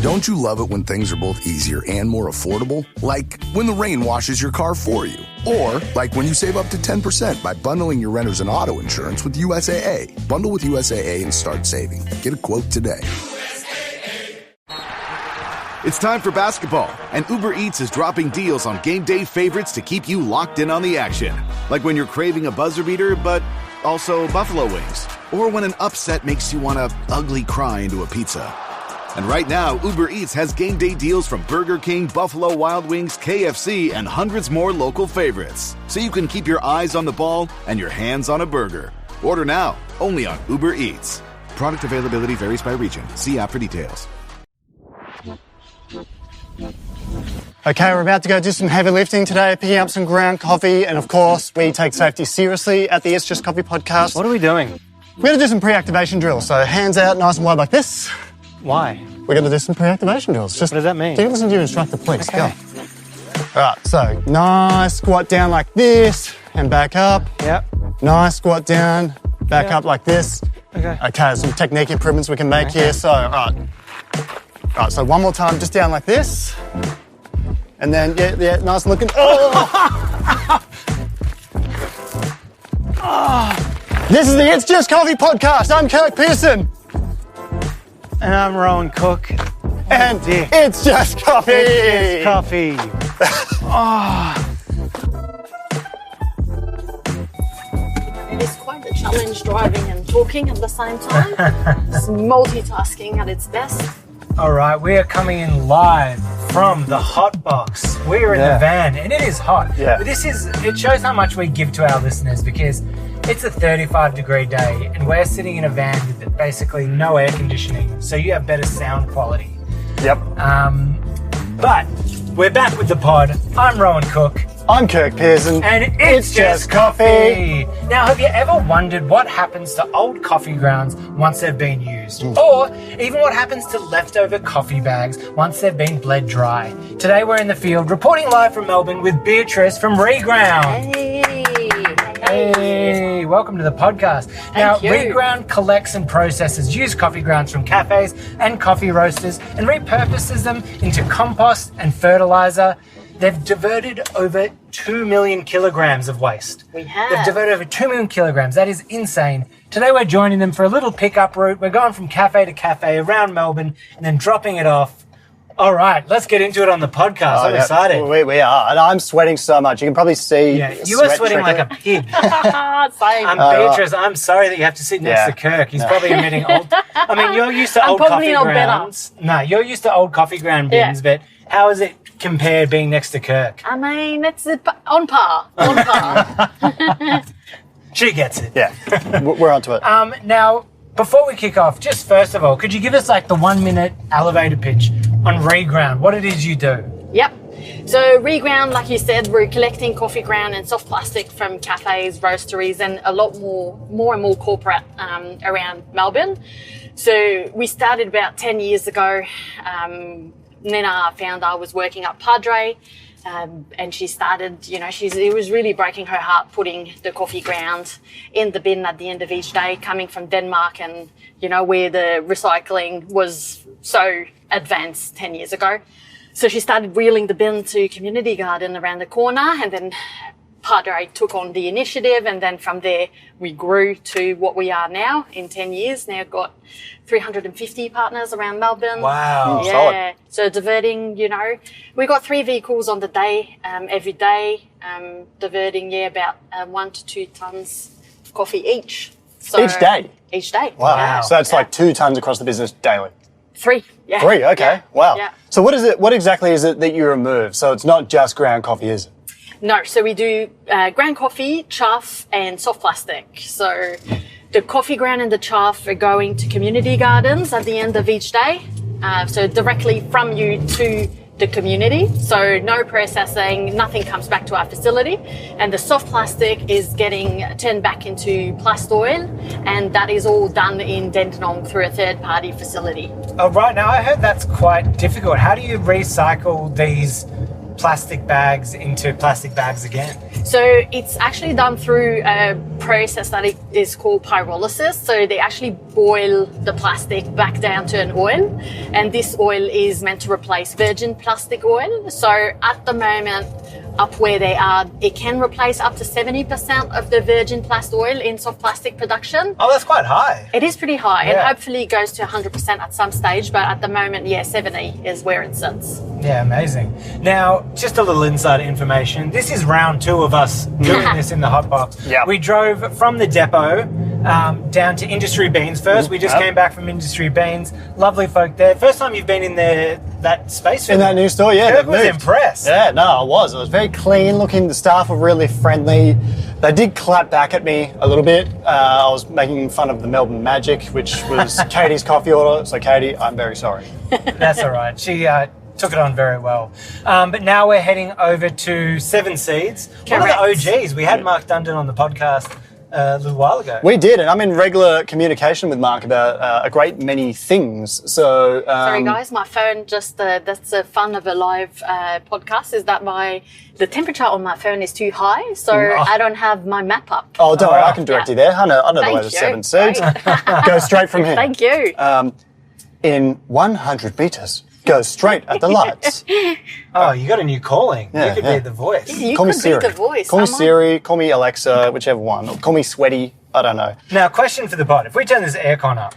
Don't you love it when things are both easier and more affordable? Like when the rain washes your car for you. Or like when you save up to 10% by bundling your renters and auto insurance with USAA. Bundle with USAA and start saving. Get a quote today. It's time for basketball, and Uber Eats is dropping deals on game day favorites to keep you locked in on the action. Like when you're craving a buzzer beater, but also buffalo wings. Or when an upset makes you want to ugly cry into a pizza. And right now, Uber Eats has game day deals from Burger King, Buffalo Wild Wings, KFC, and hundreds more local favorites. So you can keep your eyes on the ball and your hands on a burger. Order now, only on Uber Eats. Product availability varies by region. See app for details. Okay, we're about to go do some heavy lifting today, picking up some ground coffee, and of course, we take safety seriously at the It's Just Coffee podcast. What are we doing? We're going to do some pre-activation drills, so hands out nice and wide like this. Why? We're going to do some pre-activation drills. Just what does that mean? Do you listen to your instructor, please? Okay. Go. All right, so nice squat down like this and back up. Yep. Nice squat down, back up like this. Okay. Okay, some technique improvements we can make here. So, all right, so one more time, just down like this. And then, yeah, nice looking. Oh! This is the It's Just Coffee podcast. I'm Kirk Pearson. And I'm Rowan Cook. And it's just coffee. It's coffee. It is quite a challenge driving and talking at the same time. It's multitasking at its best. All right, we are coming in live from the hot box. We are in the van, and it is hot. Yeah. But it shows how much we give to our listeners because it's a 35-degree day, and we're sitting in a van with basically no air conditioning, so you have better sound quality. Yep. But we're back with the pod. I'm Rowan Cook. I'm Kirk Pearson. And it's just coffee. Now, have you ever wondered what happens to old coffee grounds once they've been used? Or even what happens to leftover coffee bags once they've been bled dry? Today we're in the field reporting live from Melbourne with Beatrice from Reground. Hey, welcome to the podcast. Now, Reground collects and processes used coffee grounds from cafes and coffee roasters and repurposes them into compost and fertilizer. They've diverted over 2 million kilograms of waste. We have. They've diverted over 2 million kilograms. That is insane. Today we're joining them for a little pickup route. We're going from cafe to cafe around Melbourne and then dropping it off. All right, let's get into it on the podcast. I'm excited. We are. And I'm sweating so much. You can probably see. Yeah, you are sweating like a pig. Same. Beatrice, I'm sorry that you have to sit next to Kirk. He's probably emitting old... I mean, you're used to old coffee grounds. No, you're used to old coffee ground bins, but how is it compared being next to Kirk? I mean, it's on par. On par. She gets it. Yeah, we're onto it. Now, before we kick off, just first of all, could you give us like the 1-minute elevator pitch on Reground, what it is you do? Yep. So Reground, like you said, we're collecting coffee ground and soft plastic from cafes, roasteries, and a lot more and more corporate around Melbourne. So we started about 10 years ago. Then our founder was working at Padre, and she started, it was really breaking her heart putting the coffee ground in the bin at the end of each day, coming from Denmark and, where the recycling was so advanced 10 years ago. So she started wheeling the bin to Community Garden around the corner, and then Padre took on the initiative, and then from there we grew to what we are now in 10 years. Now got 350 partners around Melbourne. Wow. Yeah. Solid. So diverting, we got 3 vehicles on the day, every day, diverting, about 1 to 2 tons of coffee each. So, Each day? Each day. Wow. So that's like 2 tons across the business daily. 3. Yeah. 3, okay. Yeah. Wow. Yeah. So what exactly is it that you remove? So it's not just ground coffee, is it? No, so we do ground coffee, chaff, and soft plastic. So the coffee ground and the chaff are going to community gardens at the end of each day. So directly from you to the community. So no processing, nothing comes back to our facility. And the soft plastic is getting turned back into plast oil, and that is all done in Dandenong through a third-party facility. Oh, right. Now, I heard that's quite difficult. How do you recycle these plastic bags into plastic bags again? So it's actually done through a process that is called pyrolysis. So they actually boil the plastic back down to an oil, and this oil is meant to replace virgin plastic oil. So at the moment, up where they are, it can replace up to 70% of the virgin plastic oil in soft plastic production. Oh, that's quite high. It is pretty high, and Yeah. hopefully it goes to 100% at some stage, but at the moment, 70 is where it sits. Yeah, amazing. Now, just a little insider information. This is round 2 of us doing this in the hot box. Yep. We drove from the depot down to Industry Beans first. We just Yep. came back from Industry Beans. Lovely folk there. First time you've been in that space? In that new store, yeah. Kirk they've was moved. impressed. Yeah, no, I was. It was very clean looking. The staff were really friendly. They did clap back at me a little bit. I was making fun of the Melbourne Magic, which was Katie's coffee order. So, Katie, I'm very sorry. That's all right. She took it on very well. But now we're heading over to Seven Seeds. One of the Correct. OGs. We had Mark Dundon on the podcast a little while ago. We did, and I'm in regular communication with Mark about a great many things. So, Sorry guys, my phone just, that's the fun of a live podcast, is that the temperature on my phone is too high, so I don't have my map up. oh, don't worry, I can direct Yeah. you there. I know the Thank way to you. Seven Seeds. Great. Go straight from here. Thank you. In 100 meters, go straight at the lights. Oh, you got a new calling. Yeah, you could yeah. be the voice. You Call me could Siri. be the voice. Call me someone. Siri. Call me Alexa. Whichever one. Or call me Sweaty. I don't know. Now, question for the bot. If we turn this aircon up,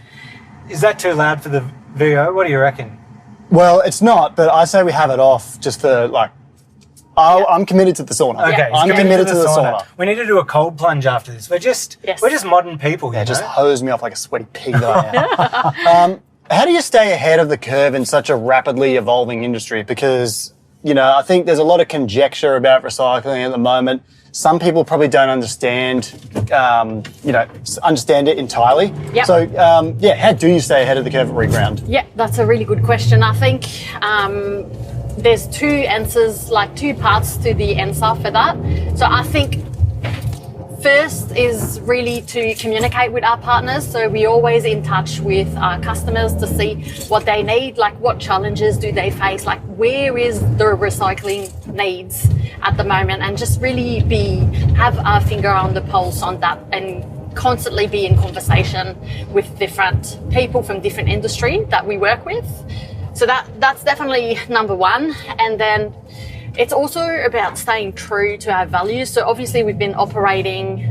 is that too loud for the VO? What do you reckon? Well, it's not, but I say we have it off just for like. I'm committed to the sauna. Okay, Yeah. he's I'm committed to the sauna. We need to do a cold plunge after this. We're just Yes. modern people, Yeah, you just know? hose me off like a sweaty pig that I am. How do you stay ahead of the curve in such a rapidly evolving industry? Because, I think there's a lot of conjecture about recycling at the moment. Some people probably don't understand, understand it entirely. Yep. So, how do you stay ahead of the curve at Reground? Yeah, that's a really good question. I think there's two answers, like two parts to the answer for that. So I think first is really to communicate with our partners. So we're always in touch with our customers to see what they need, like what challenges do they face, like where is their recycling needs at the moment, and just really have our finger on the pulse on that and constantly be in conversation with different people from different industry that we work with. So that's definitely number one. And then it's also about staying true to our values. So obviously we've been operating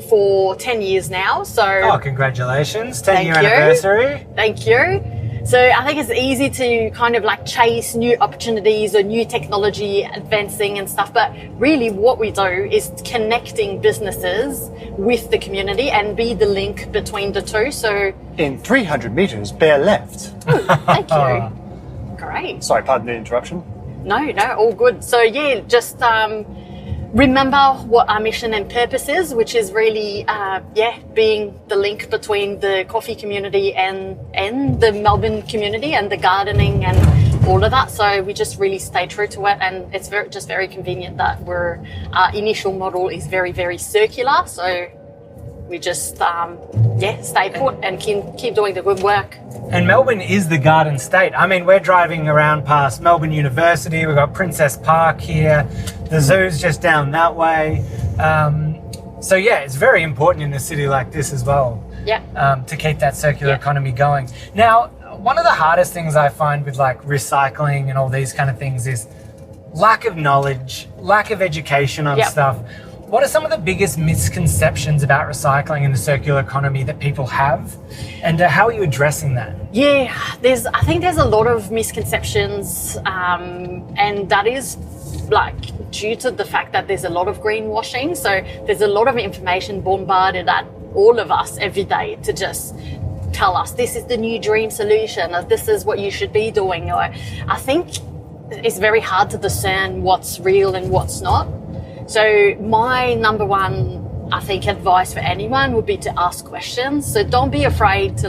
for 10 years now. So Oh, congratulations. 10-year Thank you. anniversary. thank you. So I think it's easy to kind of like chase new opportunities or new technology advancing and stuff. But really what we do is connecting businesses with the community and be the link between the two. So In 300 meters, bear left. thank you. Great. Sorry, pardon the interruption. No, all good. So yeah, just remember what our mission and purpose is, which is really, being the link between the coffee community and the Melbourne community and the gardening and all of that. So we just really stay true to it, and it's very convenient that our initial model is very, very circular. So we just, stay put and keep doing the good work. And Melbourne is the garden state. I mean, we're driving around past Melbourne University. We've got Princess Park here. The zoo's just down that way. So yeah, it's very important in a city like this as well. Yeah. To keep that circular Yeah. economy going. Now, one of the hardest things I find with like recycling and all these kind of things is lack of knowledge, lack of education on Yep. stuff. What are some of the biggest misconceptions about recycling and the circular economy that people have? And how are you addressing that? Yeah, I think there's a lot of misconceptions, and that is like due to the fact that there's a lot of greenwashing. So there's a lot of information bombarded at all of us every day to just tell us this is the new dream solution, or this is what you should be doing. Or I think it's very hard to discern what's real and what's not. So my number one, I think, advice for anyone would be to ask questions. So don't be afraid to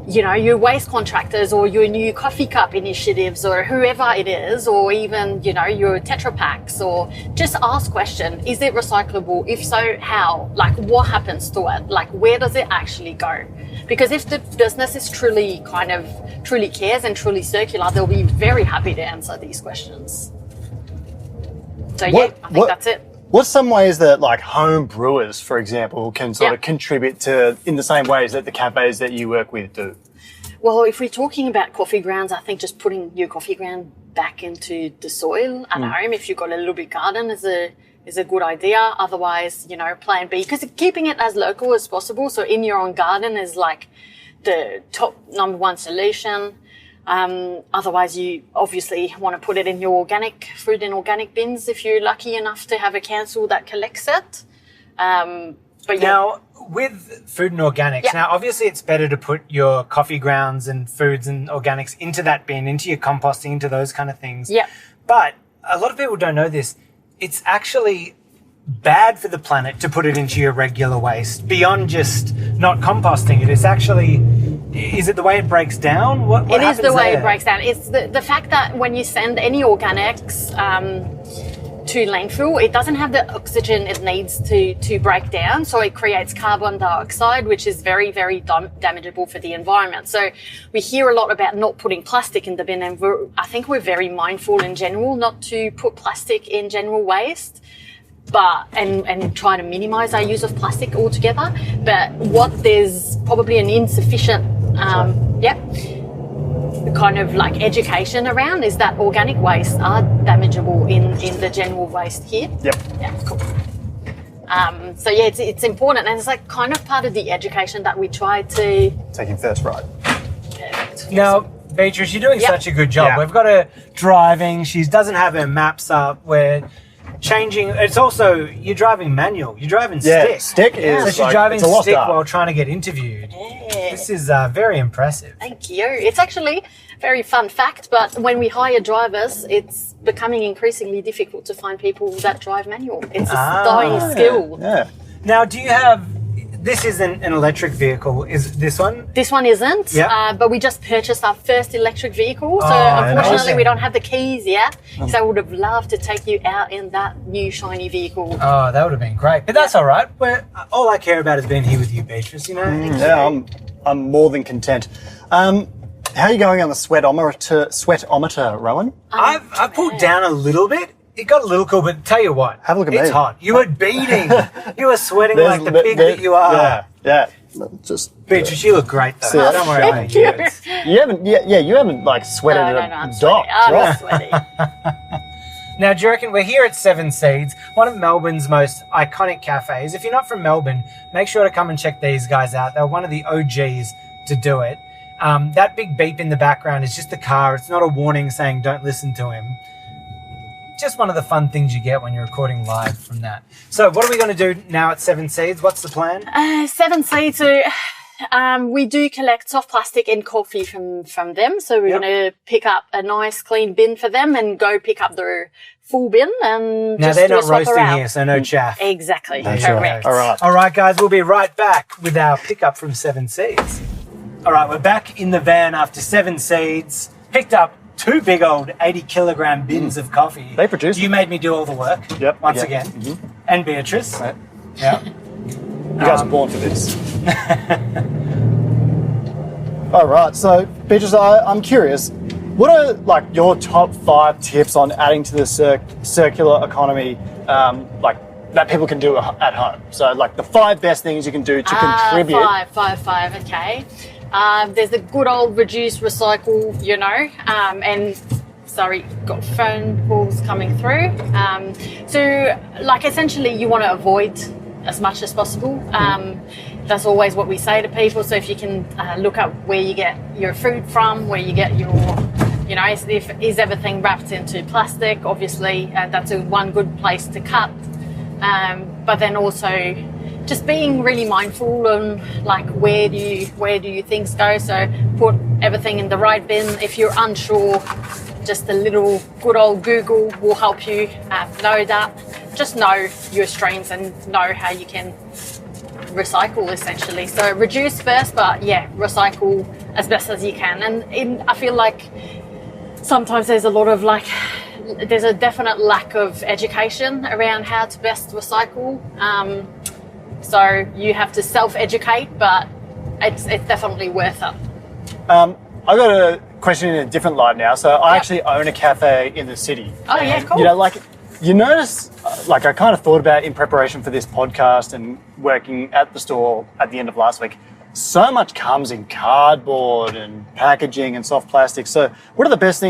your waste contractors or your new coffee cup initiatives or whoever it is, or even, your Tetra Packs, or just ask question. Is it recyclable? If so, how? Like, what happens to it? Like, where does it actually go? Because if the business is truly kind of truly cares and truly circular, they'll be very happy to answer these questions. So I think that's it. What's some ways that like home brewers, for example, can sort of contribute to in the same ways that the cafes that you work with do? Well, if we're talking about coffee grounds, I think just putting your coffee ground back into the soil at home, if you've got a little bit garden, is a good idea. Otherwise, plan B, because keeping it as local as possible, so in your own garden, is like the top number one solution. Otherwise, you obviously want to put it in your organic fruit and organic bins if you're lucky enough to have a council that collects it. But now, with food and organics, now obviously it's better to put your coffee grounds and foods and organics into that bin, into your composting, into those kind of things. Yeah. But a lot of people don't know this. It's actually bad for the planet to put it into your regular waste. Beyond just not composting it, it's actually... Is it the way it breaks down? What it is the way there? It breaks down. It's the fact that when you send any organics to landfill, it doesn't have the oxygen it needs to break down, so it creates carbon dioxide, which is very, very damageable for the environment. So we hear a lot about not putting plastic in the bin, and I think we're very mindful in general not to put plastic in general waste. And try to minimize our use of plastic altogether. But there's probably an insufficient, kind of like education around is that organic waste are damageable in the general waste here. Yep. Yeah, cool. It's important, and it's like kind of part of the education that we try to... Taking first, right. Perfect. Now, Beatrice, you're doing such a good job. Yeah. We've got her driving. She doesn't have her maps up. We're changing. It's also, you're driving manual. You're driving stick. Stick is so she's driving it's a stick art. while trying to get interviewed. Yeah. This is very impressive. Thank you. It's actually a very fun fact, but when we hire drivers, it's becoming increasingly difficult to find people that drive manual. It's a dying skill. Yeah. Now, do you have... This isn't an electric vehicle, is this one? This one isn't, but we just purchased our first electric vehicle, so unfortunately we don't have the keys yet, because I would have loved to take you out in that new shiny vehicle. Oh, that would have been great. But that's all right. All I care about is being here with you, Beatrice, I'm more than content. How are you going on the sweatometer, Rowan? I've pulled down a little bit. It got a little cool, but tell you what, have a look at me. It's hot. You were beating. You were sweating like the pig that you are. Yeah. Beatrice, you look great though. Yeah. Don't worry about you. You haven't. You haven't like sweated I'm a dot. I'm sweaty. Now, do you reckon we're here at Seven Seeds, one of Melbourne's most iconic cafes? If you're not from Melbourne, make sure to come and check these guys out. They're one of the OGs to do it. That big beep in the background is just the car. It's not a warning saying don't listen to him. Just one of the fun things you get when you're recording live from that. So what are we going to do now at Seven Seeds? What's the plan? Seven Seeds, so we do collect soft plastic and coffee from them. So we're going to pick up a nice clean bin for them and go pick up their full bin and now just they're do a not swap roasting around. here, so no chaff. Exactly, That's correct. All right, guys, we'll be right back with our pickup from Seven Seeds. All right, we're back in the van after Seven Seeds. Picked up 2 big old 80-kilogram bins of coffee. They produce. You made me do all the work. Yep. Once again. And Beatrice. Right. Yeah. You guys are born for this. All right. So, Beatrice, I'm curious. What are like your top 5 tips on adding to the circular economy, that people can do at home? So, like the 5 best things you can do to contribute. Five. Okay. There's the good old reduce, recycle, and sorry, got phone calls coming through. So essentially you want to avoid as much as possible. That's always what we say to people. So if you can look up where you get your food from, where you get your, is everything wrapped into plastic? Obviously, that's one good place to cut. But then also just being really mindful on where do you things go. So put everything in the right bin. If you're unsure, just a little good old Google will help you know that. Just know your streams and know how you can recycle essentially. So reduce first, but recycle as best as you can. And I feel like sometimes there's a lot of there's a definite lack of education around how to best recycle. So you have to self-educate, but it's definitely worth it. I got a question in a different light now. So I actually own a cafe in the city. Oh, yeah, cool. You know, like, you notice, like, I kind of thought about in preparation for this podcast and working at the store at the end of last week, so much comes in cardboard and packaging and soft plastic. So what are the best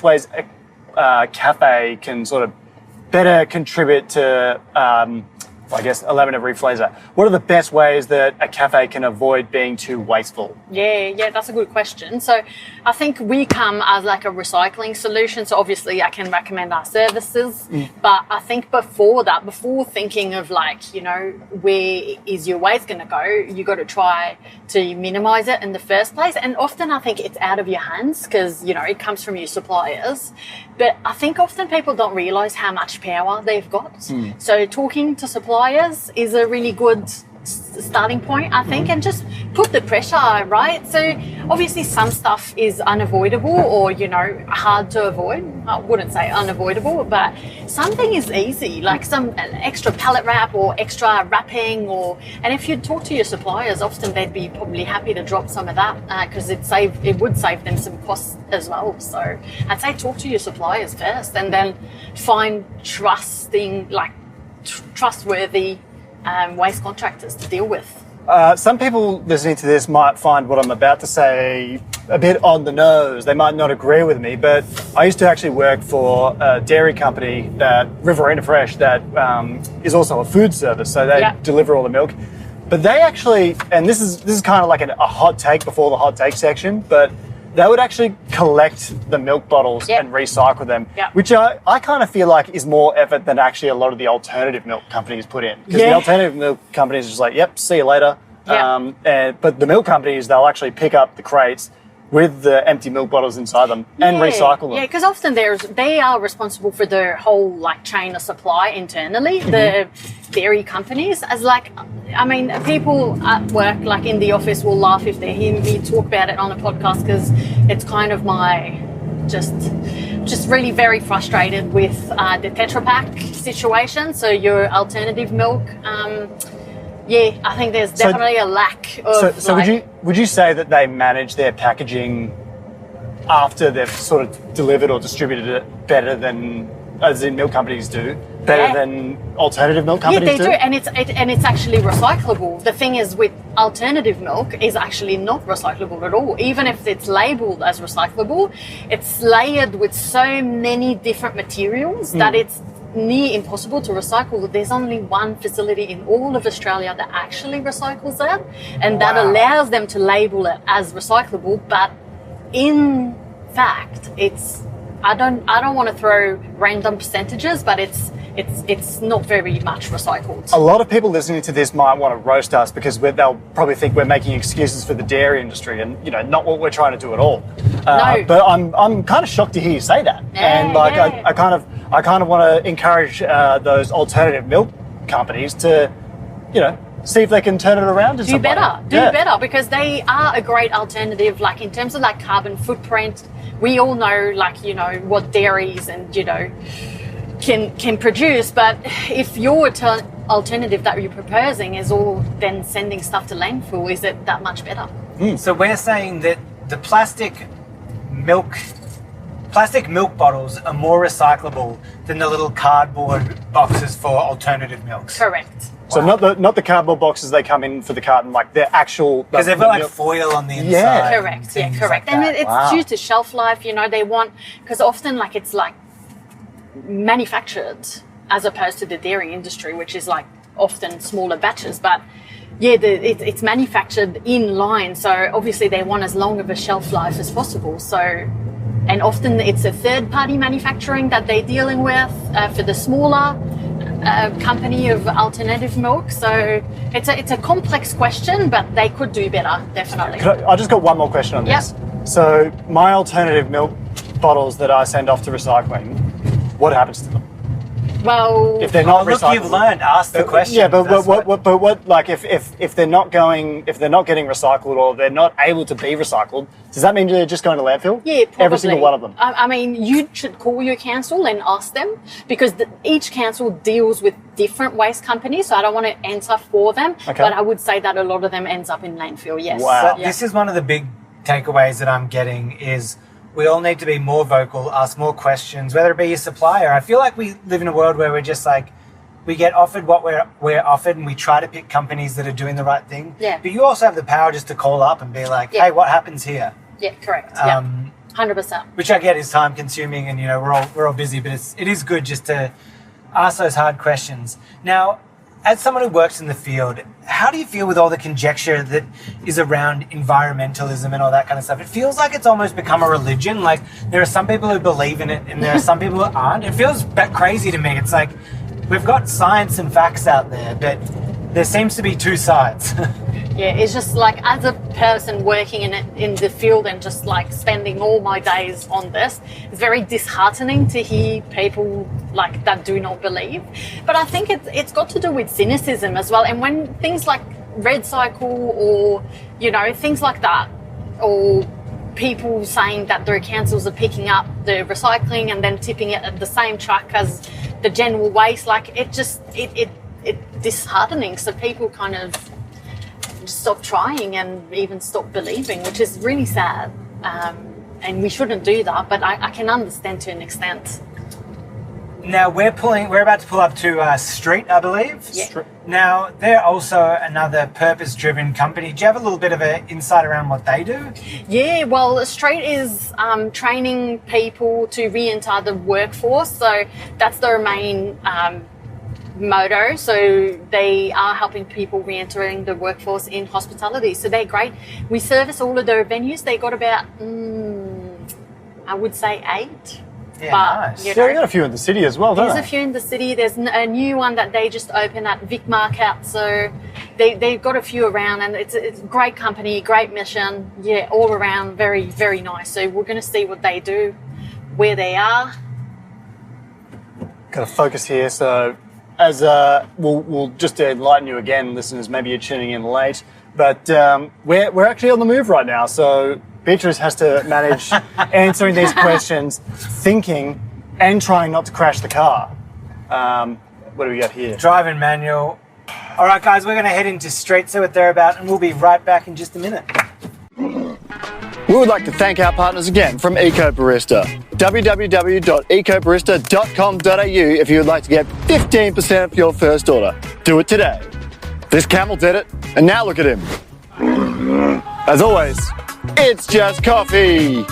ways a cafe can sort of better contribute to, I guess, allow me to rephrase that. What are the best ways that a cafe can avoid being too wasteful? Yeah, that's a good question. So I think we come as like a recycling solution. So obviously I can recommend our services, but I think before thinking of like, you know, where is your waste going to go, you got to try to minimize it in the first place. And often I think it's out of your hands because, you know, it comes from your suppliers. But I think often people don't realize how much power they've got. So talking to suppliers is a really good starting point, I think, and just put the pressure, right? So obviously some stuff is unavoidable or, you know, hard to avoid. I wouldn't say unavoidable, but something is easy, like some extra pallet wrap or extra wrapping and if you talk to your suppliers, often they'd be probably happy to drop some of that because it would save them some costs as well. So I'd say talk to your suppliers first and then find trustworthy waste contractors to deal with. Some people listening to this might find what I'm about to say a bit on the nose. They might not agree with me, but I used to actually work for a dairy company, Riverina Fresh, that is also a food service. So they deliver all the milk. But they actually, and this is kind of like a hot take before the hot take section, but they would actually collect the milk bottles and recycle them, which I kind of feel like is more effort than actually a lot of the alternative milk companies put in. Because the alternative milk companies are just like, yep, see you later. But the milk companies, they'll actually pick up the crates with the empty milk bottles inside them and recycle them. Yeah, because often they are responsible for the whole like chain of supply internally, the dairy companies. As like, I mean, people at work, like in the office, will laugh if they hear me talk about it on a podcast because it's kind of my just really very frustrated with the Tetra Pak situation. So your alternative milk. I think there's definitely a lack of. So would you say that they manage their packaging after they've sort of delivered or distributed it better than, as in milk companies do, better than alternative milk companies do? Yeah, they do, and it's actually recyclable. The thing is, with alternative milk, is actually not recyclable at all. Even if it's labelled as recyclable, it's layered with so many different materials that it's near impossible to recycle. There's only one facility in all of Australia that actually recycles that, and that allows them to label it as recyclable. But in fact, it's I don't want to throw random percentages, but it's not very much recycled. A lot of people listening to this might want to roast us because they'll probably think we're making excuses for the dairy industry, and not what we're trying to do at all. No. But I'm kind of shocked to hear you say that, I kind of want to encourage those alternative milk companies to, see if they can turn it around. Do better, because they are a great alternative. Like in terms of like carbon footprint, we all know what dairies and can produce. But if your alternative that you're proposing is all then sending stuff to landfill, is it that much better? So we're saying that the plastic milk bottles are more recyclable than the little cardboard boxes for alternative milks. Correct. So not the cardboard boxes they come in for the carton, like the actual... Because they've got like foil on the inside. Yeah. Correct. Yeah, correct. Like and it's due to shelf life, they want... Because often it's manufactured as opposed to the dairy industry, which is often smaller batches. But it's manufactured in line. So obviously they want as long of a shelf life as possible. So... And often it's a third-party manufacturing that they're dealing with for the smaller company of alternative milk. So it's a complex question, but they could do better, definitely. I just got one more question on this. So my alternative milk bottles that I send off to recycling, what happens to them? Well, if they're not recyclable, you've learned. Ask the question. Yeah, but what like if they're not getting recycled or they're not able to be recycled, does that mean they're just going to landfill? Yeah, probably. Every single one of them. I mean, you should call your council and ask them, because each council deals with different waste companies. So I don't want to answer for them, but I would say that a lot of them ends up in landfill. Yes. Wow. So this is one of the big takeaways that I'm getting is we all need to be more vocal, ask more questions, whether it be a supplier. I feel like we live in a world where we're just like, we get offered what we're offered and we try to pick companies that are doing the right thing. Yeah. But you also have the power just to call up and be like, hey, what happens here? Yeah, correct. 100%. Which I get is time consuming and, you know, we're all busy, but it is good just to ask those hard questions. Now, as someone who works in the field, how do you feel with all the conjecture that is around environmentalism and all that kind of stuff? It feels like it's almost become a religion. Like, there are some people who believe in it and there are some people who aren't. It feels a bit crazy to me. It's like, we've got science and facts out there, but there seems to be two sides. Yeah, it's just like, as a person working in the field and just like spending all my days on this, it's very disheartening to hear people like that do not believe. But I think it's got to do with cynicism as well. And when things like Red Cycle or, you know, things like that, or people saying that their councils are picking up the recycling and then tipping it at the same truck as the general waste, like it's disheartening. So people kind of stop trying and even stop believing, which is really sad. And we shouldn't do that, but I can understand to an extent. Now we're about to pull up to Street, I believe. Yeah. Now they're also another purpose-driven company. Do you have a little bit of an insight around what they do? Yeah, well, Street is training people to re-enter the workforce. So that's their main motto. So they are helping people re-entering the workforce in hospitality. So they're great. We service all of their venues. They got about, I would say 8. Yeah, but, nice. You So know, we got a few in the city as well, don't there's they? a few in the city. There's a new one that they just opened at Vic Market. So they've got a few around, and it's a great company, great mission. Yeah, all around, very, very nice. So we're going to see what they do, where they are. Got to focus here. So, as we'll just to enlighten you again, listeners. Maybe you're tuning in late, but we're actually on the move right now. So Beatrice has to manage answering these questions, thinking, and trying not to crash the car. What do we got here? Driving manual. All right, guys, we're going to head into Street, see what they're about, and we'll be right back in just a minute. We would like to thank our partners again from EcoBarista. www.ecobarista.com.au if you would like to get 15% off your first order. Do it today. This camel did it, and now look at him. As always, it's just coffee.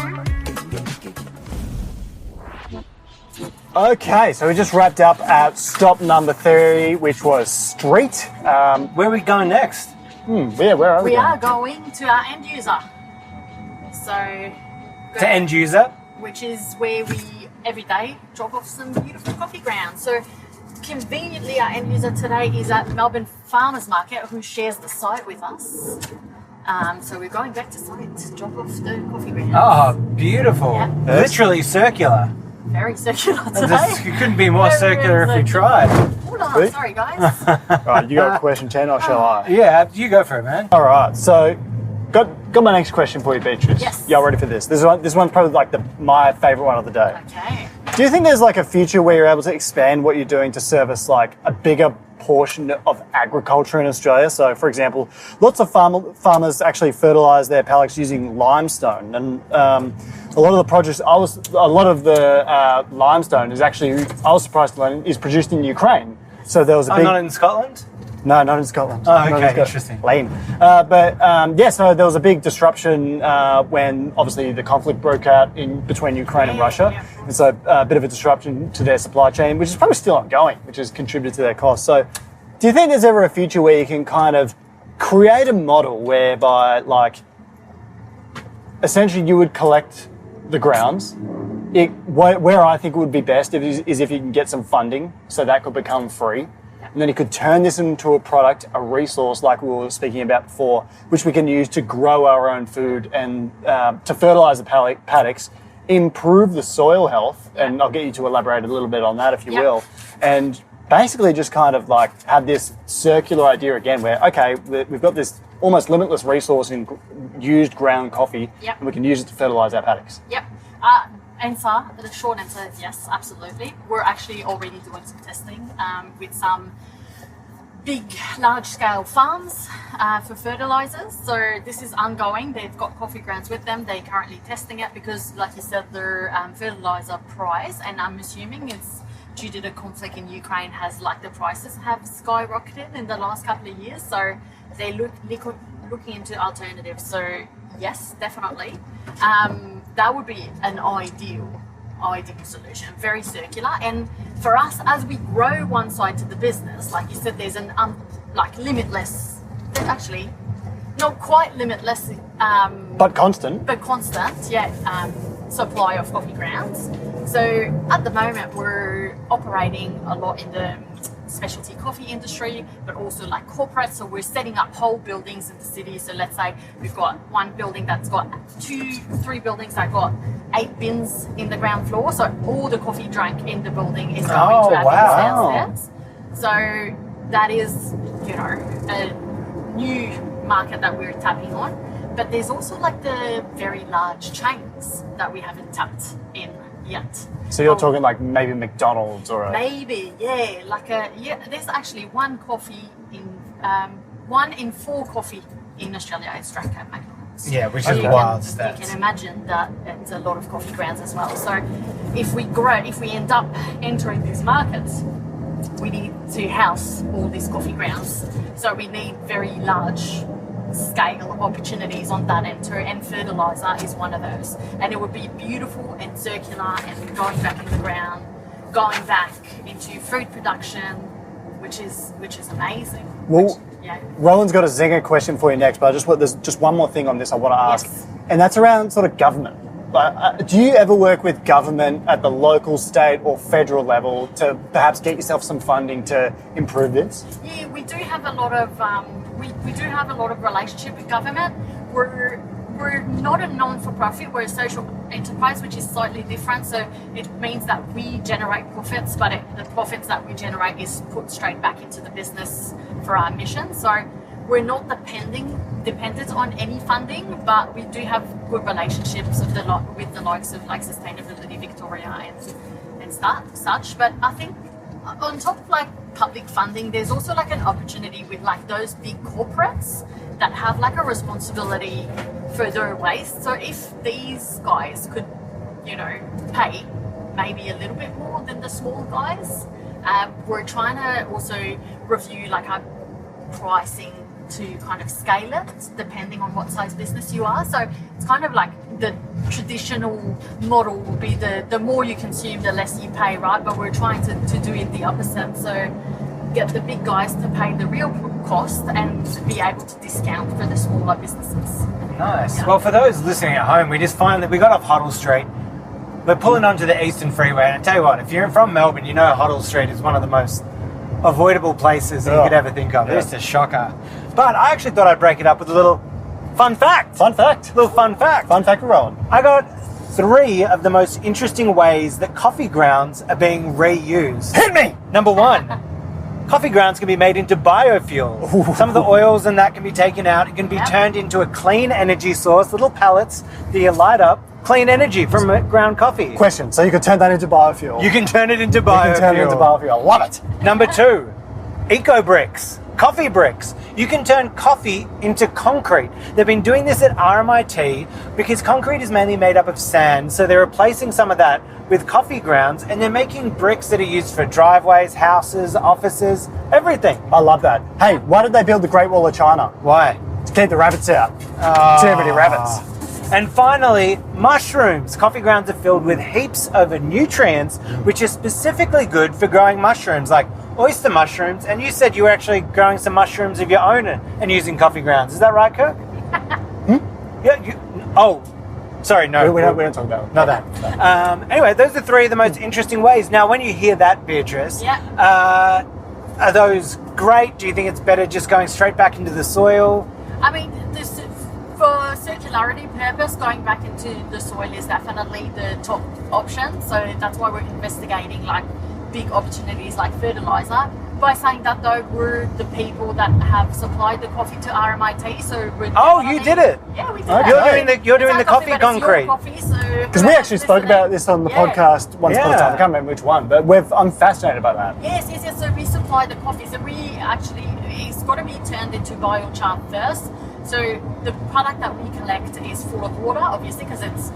Okay, so we just wrapped up at stop number 30, which was Street. Where are we going next? Yeah, where are we? We are going to our end user. So, To end user. which is where we every day drop off some beautiful coffee grounds. So conveniently, our end user today is at Melbourne Farmers Market, who shares the site with us. So we're going back to site to drop off the coffee grounds. Oh, beautiful. Yeah. Literally circular. Very circular today. It couldn't be more Very circular if we circular. tried. Hold on, Sweet. sorry guys. All right, you got question 10 or shall I? Yeah, you go for it, man. All right, so got my next question for you, Beatrice. Yes. Y'all ready for this? This one's probably like my favourite one of the day. Okay. Do you think there's like a future where you're able to expand what you're doing to service like a bigger portion of agriculture in Australia? So, for example, lots of farmers actually fertilise their paddocks using limestone, and a lot of the projects, limestone is actually, I was surprised to learn, is produced in Ukraine. So there was a big. Not in Scotland? No, not in Scotland. Oh, Not in okay, Scotland. interesting. Lame. So there was a big disruption when obviously the conflict broke out between Ukraine and Russia. Yeah. And so a bit of a disruption to their supply chain, which is probably still ongoing, which has contributed to their costs. So do you think there's ever a future where you can kind of create a model whereby, like, essentially you would collect the grounds? Where I think it would be best is if you can get some funding, so that could become free. And then you could turn this into a product, a resource like we were speaking about before, which we can use to grow our own food and to fertilise the paddocks, improve the soil health, and I'll get you to elaborate a little bit on that if you will, and basically just kind of like have this circular idea again where, okay, we've got this almost limitless resource in used ground coffee, Yep. and we can use it to fertilise our paddocks. Yep. The short answer is yes, absolutely. We're actually already doing some testing with some big, large-scale farms for fertilizers. So this is ongoing. They've got coffee grounds with them. They're currently testing it because, like you said, their fertilizer price, and I'm assuming it's due to the conflict in Ukraine, has like the prices have skyrocketed in the last couple of years. So they looking into alternatives. So yes, definitely, that would be an ideal solution, very circular. And for us, as we grow one side to the business, like you said, there's an limitless, actually not quite limitless, but constant, supply of coffee grounds. So at the moment we're operating a lot in the specialty coffee industry, but also like corporate. So we're setting up whole buildings in the city. So let's say we've got one building that's got 3 buildings that got 8 bins in the ground floor. So all the coffee drank in the building is going to our bins downstairs. So that is, a new market that we're tapping on. But there's also like the very large chains that we haven't tapped in yet. So you're talking like maybe McDonald's or there's actually one in 4 coffee in Australia is drank at McDonald's. Yeah, which is wild stats. You can imagine that it's a lot of coffee grounds as well. So if we end up entering these markets, we need to house all these coffee grounds. So we need very large scale opportunities on that end too, and fertilizer is one of those. And it would be beautiful and circular and going back in the ground, going back into food production, which is amazing. Well, Rowan's got a zinger question for you next, but there's just one more thing on this I want to ask, and that's around sort of government. Do you ever work with government at the local, state or federal level to perhaps get yourself some funding to improve this? Yeah, we do have a lot of we do have a lot of relationship with government. We're not a non-for-profit, we're a social enterprise, which is slightly different. So it means that we generate profits, but the profits that we generate is put straight back into the business for our mission. So we're not dependent on any funding, but we do have good relationships with the likes of like Sustainability Victoria and such. But I think on top of like public funding, there's also like an opportunity with like those big corporates that have like a responsibility for their waste. So if these guys could, pay maybe a little bit more than the small guys, we're trying to also review like our pricing to kind of scale it depending on what size business you are. So it's kind of like the traditional model will be the more you consume, the less you pay, right? But we're trying to do it the opposite. So get the big guys to pay the real cost and be able to discount for the smaller businesses. Nice. Yeah. Well, for those listening at home, we got off Hoddle Street. We're pulling onto the Eastern Freeway, and I tell you what, if you're from Melbourne, Hoddle Street is one of the most avoidable places that you could ever think of. Yeah. It's a shocker. But I actually thought I'd break it up with a little fun fact. Fun fact. Little fun fact. Fun fact, Rowan. I got 3 of the most interesting ways that coffee grounds are being reused. Hit me! Number 1, coffee grounds can be made into biofuel. Ooh. Some of the oils and that can be taken out. It can be turned into a clean energy source, little pellets that you light up. Clean energy from ground coffee. Question, so you could turn that into biofuel? You can turn it into biofuel. I love it. Number 2, eco bricks. Coffee bricks. You can turn coffee into concrete. They've been doing this at RMIT because concrete is mainly made up of sand, so they're replacing some of that with coffee grounds, and they're making bricks that are used for driveways, houses, offices, everything. I love that. Hey, why did they build the Great Wall of China? Why? To keep the rabbits out. Too many rabbits. And finally, mushrooms. Coffee grounds are filled with heaps of nutrients, which are specifically good for growing mushrooms, like oyster mushrooms. And you said you were actually growing some mushrooms of your own and using coffee grounds. Is that right, Kirk? Yeah. Sorry, no. We don't talk about it. Not that. Anyway, those are 3 of the most interesting ways. Now, when you hear that, Beatrice, are those great? Do you think it's better just going straight back into the soil? I mean, for circularity purpose, going back into the soil is definitely the top option. So that's why we're investigating like big opportunities like fertilizer. By saying that though, we're the people that have supplied the coffee to RMIT. So we're you did it. Yeah, we did. Okay. You're doing the coffee concrete. Because we actually spoke about this on the podcast once upon a time. I can't remember which one, but I'm fascinated by that. Yes. So we supply the coffee. So we actually got to be turned into biochar first. So the product that we collect is full of water, obviously, because it's,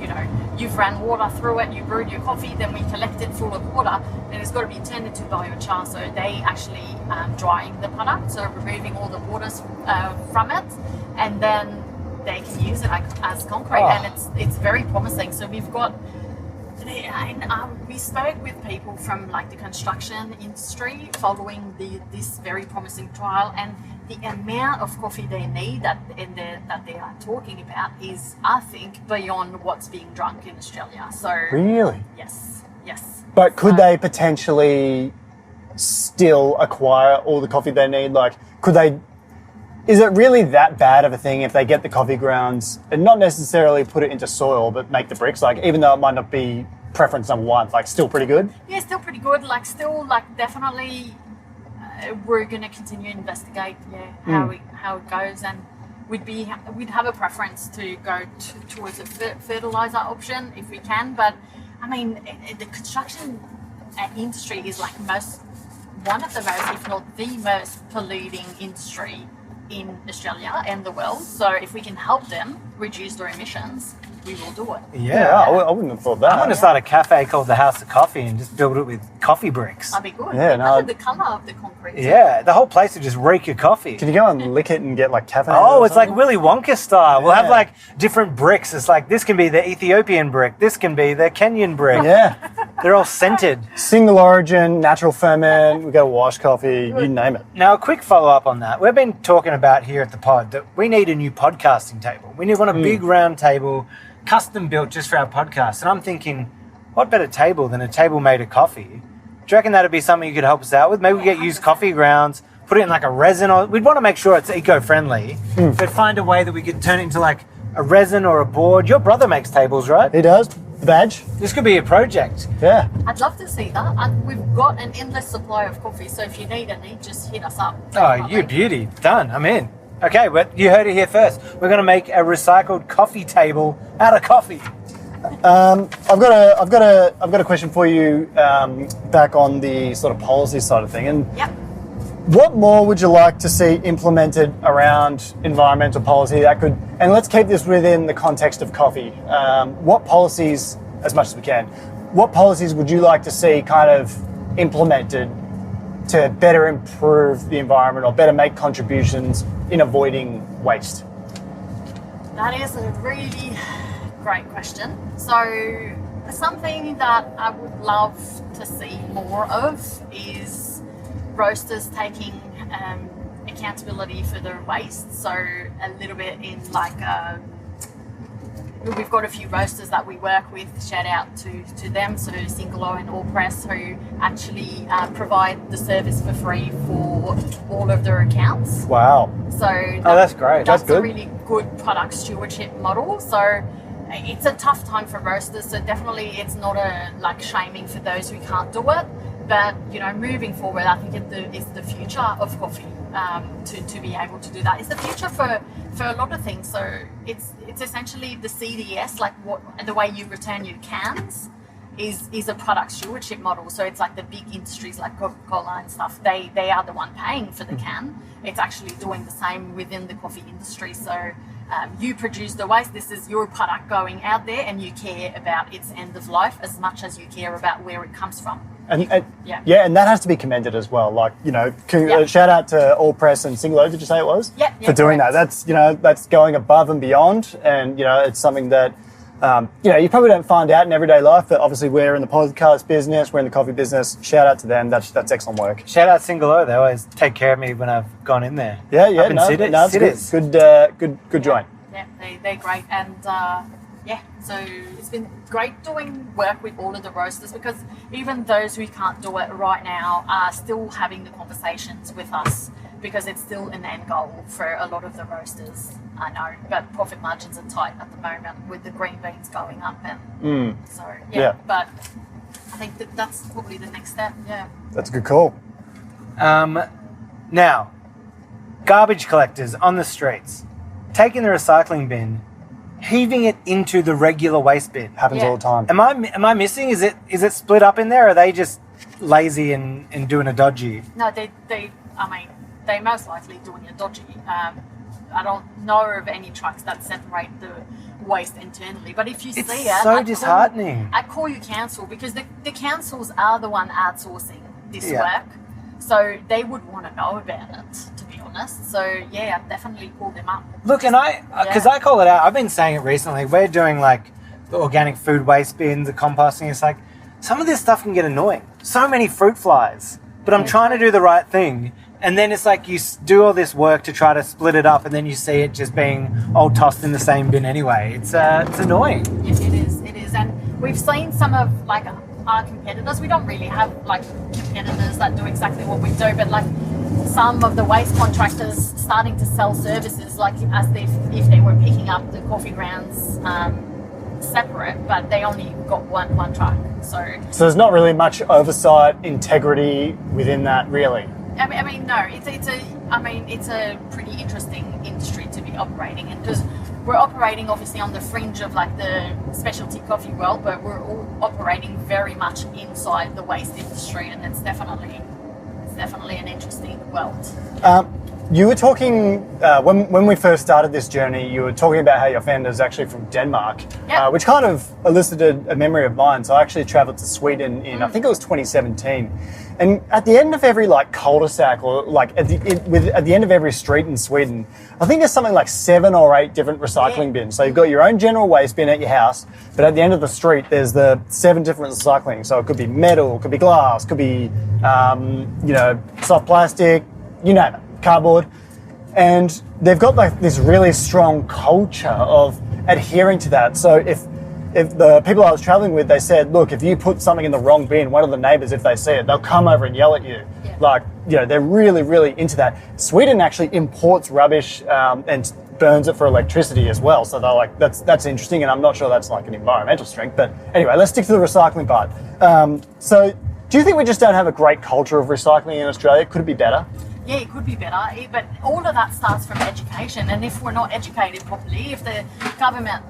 you've ran water through it, you brewed your coffee, then we collect it full of water, and it's got to be turned into biochar. So they actually drying the product, so removing all the waters from it, and then they can use it as concrete, and it's very promising. So we've got, we spoke with people from like the construction industry following this very promising trial, and the amount of coffee they need that they are talking about is, I think, beyond what's being drunk in Australia. So really, yes. But could they potentially still acquire all the coffee they need? Like, could they? Is it really that bad of a thing if they get the coffee grounds and not necessarily put it into soil, but make the bricks? Like, even though it might not be preference number one, like, still pretty good? Yeah, still pretty good. Like, still, like, definitely we're going to continue to investigate, how it goes. And we'd have a preference to go towards a fertilizer option if we can. But, I mean, the construction industry is, like, one of the most, if not the most polluting industry in Australia and the world. So if we can help them reduce their emissions, we will do it. Yeah, I wouldn't have thought that. I'm going to start a cafe called the House of Coffee and just build it with coffee bricks. That'd be good. Yeah, no, The colour of the concrete. Yeah, the whole place would just reek of coffee. Can you go and lick it and get like caffeine? Oh, it's like Willy Wonka style. We'll have like different bricks. It's like this can be the Ethiopian brick. This can be the Kenyan brick. Yeah. They're all scented. Single origin, natural ferment, we got wash coffee, you name it. Now, a quick follow-up on that. We've been talking about here at the pod that we need a new podcasting table. We want a big round table, custom built just for our podcast. And I'm thinking, what better table than a table made of coffee? Do you reckon that'd be something you could help us out with? Maybe we get used coffee grounds, put it in like a resin, or we'd want to make sure it's eco-friendly, but find a way that we could turn it into like a resin or a board. Your brother makes tables, right? He does. The badge. This could be a project. Yeah. I'd love to see that. And we've got an endless supply of coffee, so if you need any, just hit us up. Oh, you beauty. Done. I'm in. Okay, but you heard it here first. We're going to make a recycled coffee table out of coffee. I've got a question for you back on the sort of policy side of thing. And Yep. what more would you like to see implemented around environmental policy that could, and let's keep this within the context of coffee. What policies, as much as we can, what policies would you like to see kind of implemented to better improve the environment or better make contributions in avoiding waste? That is a really great question. So something that I would love to see more of is roasters taking accountability for their waste. So a little bit in like we've got a few roasters that we work with, shout out to them, so Singolo and All Press, who actually provide the service for free for all of their accounts. Wow. So that's great. That's That's good. a really good product stewardship model. So it's a tough time for roasters. So definitely it's not a like shaming for those who can't do it. But moving forward, I think it's the future of coffee to be able to do that. It's the future for a lot of things. So it's essentially the CDS, like the way you return your cans is a product stewardship model. So it's like the big industries like Coca-Cola and stuff. They are the one paying for the can. It's actually doing the same within the coffee industry. So you produce the waste. This is your product going out there, and you care about its end of life as much as you care about where it comes from. And that has to be commended as well. Like, shout out to All Press and Singolo, did you say it was? Yeah, for doing correct. that. That's going above and beyond. And, it's something that, you probably don't find out in everyday life, but obviously we're in the podcast business, we're in the coffee business. Shout out to them. That's excellent work. Shout out Singolo. They always take care of me when I've gone in there. Yeah. Up in It's good joint. Yeah, they're great. And so it's been great doing work with all of the roasters, because even those who can't do it right now are still having the conversations with us, because it's still an end goal for a lot of the roasters. I know, but profit margins are tight at the moment with the green beans going up, and but I think that's probably the next step. Yeah, that's a good call. Now, garbage collectors on the streets taking the recycling bin, heaving it into the regular waste bin. Happens all the time. Am I missing? Is it split up in there, or are they just lazy and doing a dodgy? No, they're most likely doing it dodgy. I don't know of any trucks that separate the waste internally, but if you see it, it's so disheartening. I call you council, because the councils are the one outsourcing this work, so they would want to know about it, to be honest. So yeah, I'd definitely call them up. Look, and because I call it out, I've been saying it recently, we're doing like the organic food waste bins, the composting. It's like, some of this stuff can get annoying. So many fruit flies, but I'm trying to do the right thing. And then it's like you do all this work to try to split it up, and then you see it just being all tossed in the same bin anyway. It's annoying. It is. And we've seen some of like our competitors. We don't really have like competitors that do exactly what we do, but like some of the waste contractors starting to sell services like as if they were picking up the coffee grounds separate, but they only got one truck. So there's not really much oversight, integrity within that, really. I mean, no, it's a pretty interesting industry to be operating in, because we're operating obviously on the fringe of like the specialty coffee world, but we're all operating very much inside the waste industry, and it's definitely an interesting world. You were talking, when we first started this journey, you were talking about how your founder is actually from Denmark, which kind of elicited a memory of mine. So I actually travelled to Sweden in, I think it was 2017. And at the end of every like cul-de-sac, or like at the end of every street in Sweden, I think there's something like 7 or 8 different recycling bins. So you've got your own general waste bin at your house, but at the end of the street, there's the 7 different recycling. So it could be metal, it could be glass, could be, soft plastic, you name it. Cardboard, and they've got like this really strong culture of adhering to that. So if the people I was traveling with, they said, look, if you put something in the wrong bin, one of the neighbors, if they see it, they'll come over and yell at you. Yeah. Like, they're really, really into that. Sweden actually imports rubbish and burns it for electricity as well. So they're like, that's interesting, and I'm not sure that's like an environmental strength. But anyway, let's stick to the recycling part. So do you think we just don't have a great culture of recycling in Australia? Could it be better? Yeah, it could be better, but all of that starts from education. And if we're not educated properly, if the government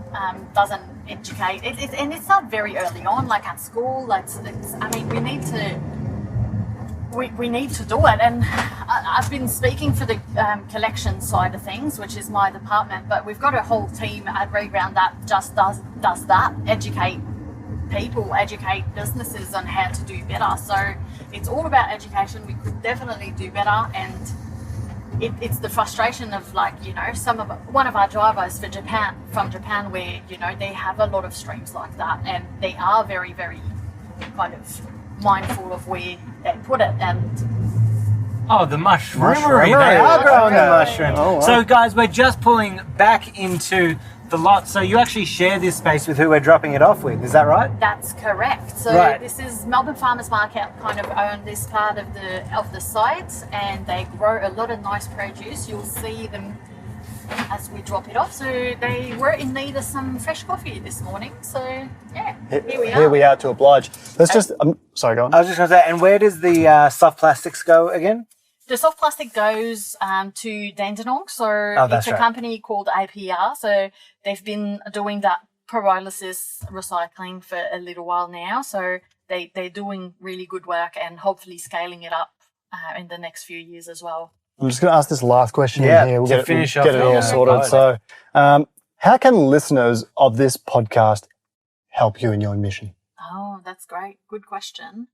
doesn't educate, and it starts very early on, like at school. We need to do it. And I've been speaking for the collection side of things, which is my department. But we've got a whole team at Reground that just does that, educate people, educate businesses on how to do better. So it's all about education. We could definitely do better, and it's the frustration of like, one of our drivers from Japan, where they have a lot of streams like that, and they are very, very kind of mindful of where they put it. And the mushroomery. They are growing the mushroom. Oh, wow. So guys, we're just pulling back into the lot. So you actually share this space with who we're dropping it off with, is that right? That's correct. So This is Melbourne Farmers Market kind of own this part of the site, and they grow a lot of nice produce. You'll see them as we drop it off. So they were in need of some fresh coffee this morning. So yeah, here we are to oblige. Let's just, sorry, go on. I was just going to say, and where does the soft plastics go again? The soft plastic goes to Dandenong, so it's a company called APR. So they've been doing that pyrolysis recycling for a little while now. So they're doing really good work, and hopefully scaling it up in the next few years as well. I'm just going to ask this last question here. We'll get it all sorted. So how can listeners of this podcast help you in your mission? Oh, that's great. Good question.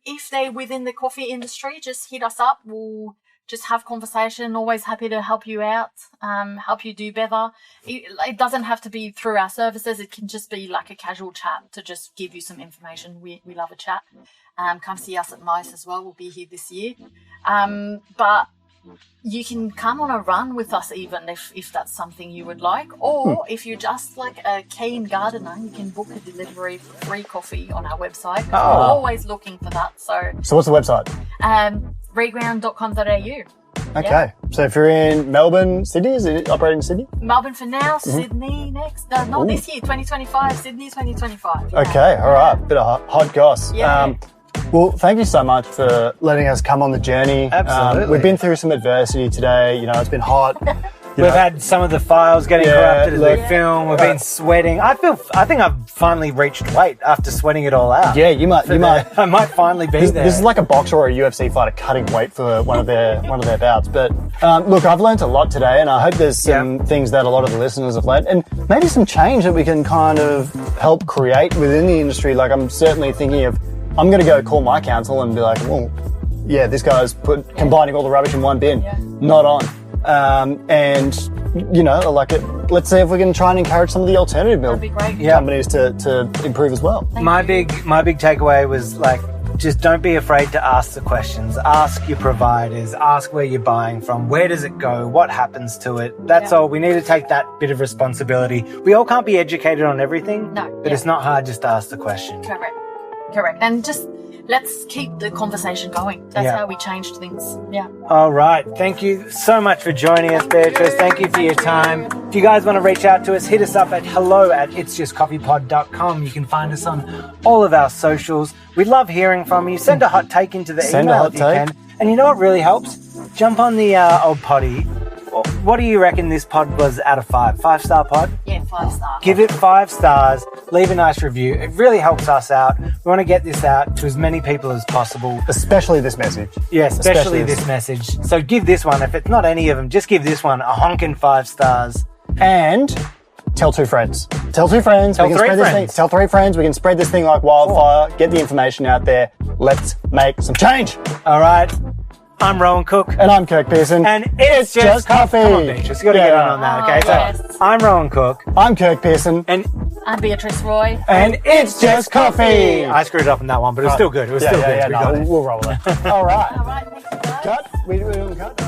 If they're within the coffee industry, just hit us up. We'll just have conversation. Always happy to help you out, help you do better. It doesn't have to be through our services. It can just be like a casual chat to just give you some information. We love a chat. Come see us at MICE as well. We'll be here this year. But you can come on a run with us even if that's something you would like. Or if you're just like a keen gardener, you can book a delivery for free coffee on our website. We're always looking for that. So what's the website? Reground.com.au. Okay. So if you're in Melbourne, Sydney, is it operating in Sydney? Melbourne for now, Sydney next. No, this year, 2025, Sydney 2025. Yeah. Okay, all right. Bit of hot goss. Yeah. Well, thank you so much for letting us come on the journey. Absolutely. We've been through some adversity today. It's been hot. We've had some of the files getting corrupted as we film. We've been sweating. I think I've finally reached weight after sweating it all out. Yeah, you might. I might finally be there. This is like a boxer or a UFC fighter cutting weight for one of their bouts. But look, I've learned a lot today, and I hope there's some things that a lot of the listeners have learned, and maybe some change that we can kind of help create within the industry. Like, I'm certainly thinking of, I'm going to go call my council and be like, well, yeah, this guy's combining all the rubbish in one bin. Not on. And, you know, like, let's see if we can try and encourage some of the alternative milk companies to improve as well. My big takeaway was, like, just don't be afraid to ask the questions. Ask your providers. Ask where you're buying from. Where does it go? What happens to it? That's all. We need to take that bit of responsibility. We all can't be educated on everything. No. But it's not hard just to ask the question. Correct. And just let's keep the conversation going. That's how we changed things. Yeah. All right. Thank you so much for joining us, Beatrice. Thank you for your time. If you guys want to reach out to us, hit us up at hello@itsjustcoffeepod.com. You can find us on all of our socials. We love hearing from you. Send a hot take into the email if you can. And you know what really helps? Jump on the old potty. What do you reckon this pod was out of 5? 5-star pod? Yeah, 5 stars. Give it 5 stars. Leave a nice review. It really helps us out. We want to get this out to as many people as possible. Especially this message. Yeah, especially this message. So give this one, if it's not any of them, just give this one a honking 5 stars. And tell 2 friends. Tell 2 friends. Tell 3 friends. Tell 3 friends. We can spread this thing like wildfire. Get the information out there. Let's make some change. All right. I'm Rowan Cook. And I'm Kirk Pearson. And it's just coffee. Come on, Beatrice. You got to get on that, okay? So I'm Rowan Cook. I'm Kirk Pearson. And I'm Beatrice Roy. And it's just coffee. I screwed up on that one, but it was still good. It was still good. We'll roll it. All right. All right, thank you guys. Cut. We doing cut?